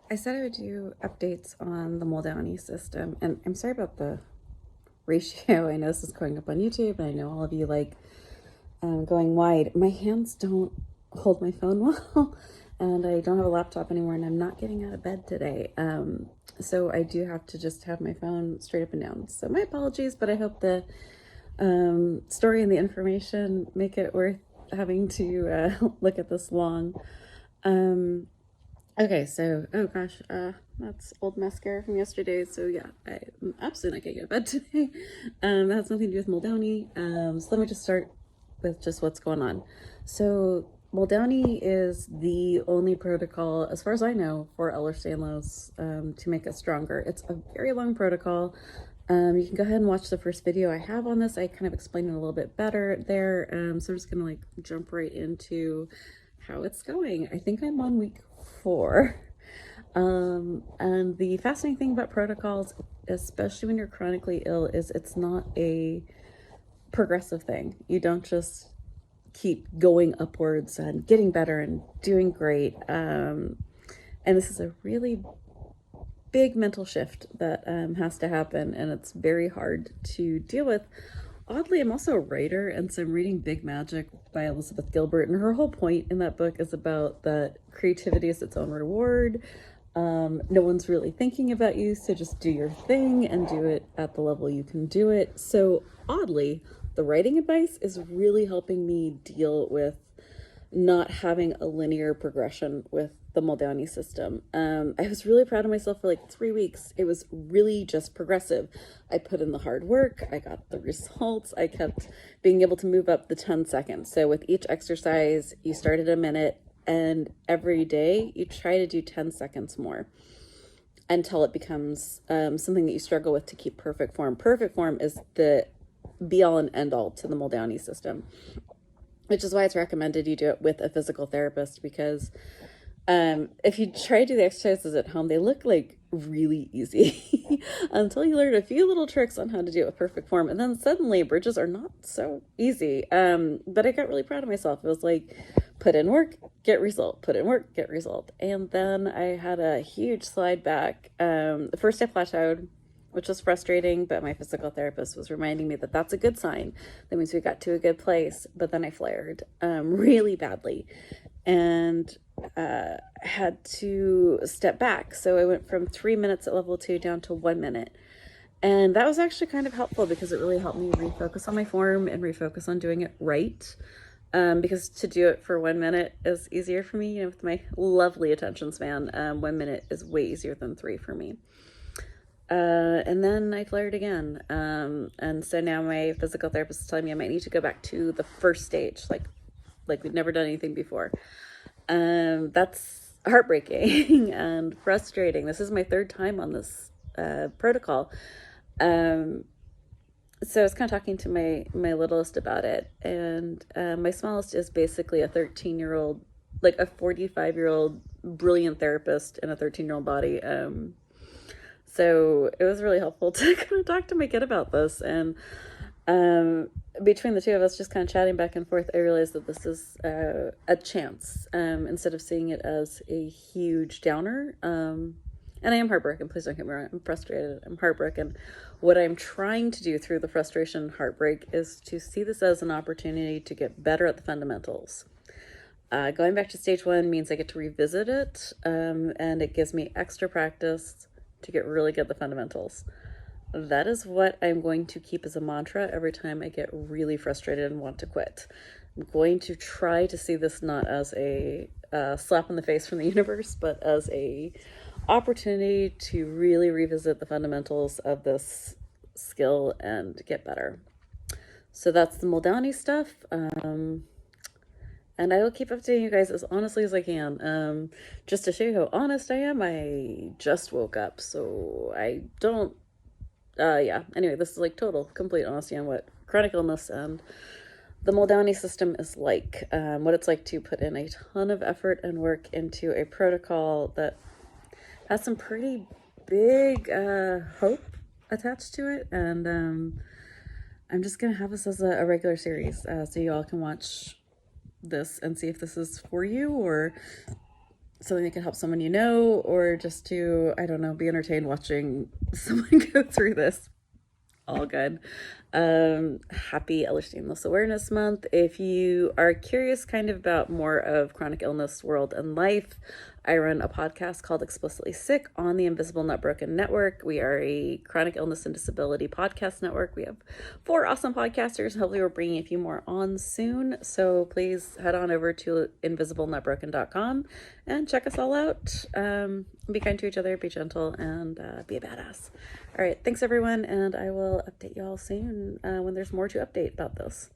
I said I would do updates on the Muldowney system, and I'm sorry about the ratio. I know this is going up on YouTube, and I know all of you like going wide. My hands don't hold my phone well, and I don't have a laptop anymore, and I'm not getting out of bed today. So I do have to just have my phone straight up and down. So my apologies, but I hope the story and the information make it worth having to look at this long. Okay, so, oh gosh, that's old mascara from yesterday. So yeah, I'm absolutely not getting out of bed today. That has nothing to do with Muldowney. So let me just start with just what's going on. So Muldowney is the only protocol, as far as I know, for Ehlers Danlos to make us stronger. It's a very long protocol. You can go ahead and watch the first video I have on this. I kind of explained it a little bit better there. So I'm just gonna like jump right into how it's going. I think I'm on week 4. And the fascinating thing about protocols, especially when you're chronically ill, is it's not a progressive thing. You don't just keep going upwards and getting better and doing great. And this is a really big mental shift that has to happen, and it's very hard to deal with. Oddly, I'm also a writer, and so I'm reading Big Magic by Elizabeth Gilbert, and her whole point in that book is about that creativity is its own reward. No one's really thinking about you, so just do your thing and do it at the level you can do it. So oddly, the writing advice is really helping me deal with not having a linear progression with the Muldowney system. I was really proud of myself for like 3 weeks. It was really just progressive. I put in the hard work. I got the results. I kept being able to move up the 10 seconds. So with each exercise, you start at a minute, and every day you try to do 10 seconds more until it becomes something that you struggle with to keep perfect form. Perfect form is the be all and end all to the Muldowney system, which is why it's recommended you do it with a physical therapist, because if you try to do the exercises at home, they look like really easy until you learn a few little tricks on how to do it with perfect form. And then suddenly bridges are not so easy. But I got really proud of myself. It was like, put in work, get result, put in work, get result. And then I had a huge slide back. First I plateaued, which was frustrating, but my physical therapist was reminding me that that's a good sign. That means we got to a good place. But then I flared really badly, and had to step back. So I went from 3 minutes at level 2 down to 1 minute. And that was actually kind of helpful, because it really helped me refocus on my form and refocus on doing it right. Because to do it for 1 minute is easier for me, with my lovely attention span. 1 minute is way easier than 3 for me. And then I flared again. And so now my physical therapist is telling me I might need to go back to the first stage, like we'd never done anything before. That's heartbreaking and frustrating. This is my 3rd time on this protocol. So I was kind of talking to my littlest about it, and my smallest is basically a 13-year-old, like a 45-year-old brilliant therapist in a 13-year-old body. So it was really helpful to kind of talk to my kid about this. And between the two of us just kind of chatting back and forth, I realized that this is a chance, instead of seeing it as a huge downer. And I am heartbroken. Please don't get me wrong. I'm frustrated. I'm heartbroken. What I'm trying to do through the frustration and heartbreak is to see this as an opportunity to get better at the fundamentals. Going back to stage 1 means I get to revisit it, and it gives me extra practice to get really good at the fundamentals. That is what I'm going to keep as a mantra every time I get really frustrated and want to quit. I'm going to try to see this not as a slap in the face from the universe, but as a opportunity to really revisit the fundamentals of this skill and get better. So that's the Muldowney stuff. And I will keep updating you guys as honestly as I can. Just to show you how honest I am, I just woke up, so I don't, yeah. Anyway, this is like total, complete honesty on what chronic illness and the Muldowney system is like, what it's like to put in a ton of effort and work into a protocol that has some pretty big hope attached to it. And I'm just gonna have this as a regular series, so you all can watch this and see if this is for you, or something that can help someone you know, or just to, I don't know, be entertained watching someone go through this. All good. Happy Ehlers Danlos Awareness Month. If you are curious kind of about more of chronic illness, world, and life, I run a podcast called Explicitly Sick on the Invisible Not Broken Network. We are a chronic illness and disability podcast network. We have 4 awesome podcasters. Hopefully we're bringing a few more on soon. So please head on over to invisiblenotbroken.com and check us all out. Be kind to each other, be gentle, and be a badass. All right, thanks everyone, and I will update y'all soon when there's more to update about this.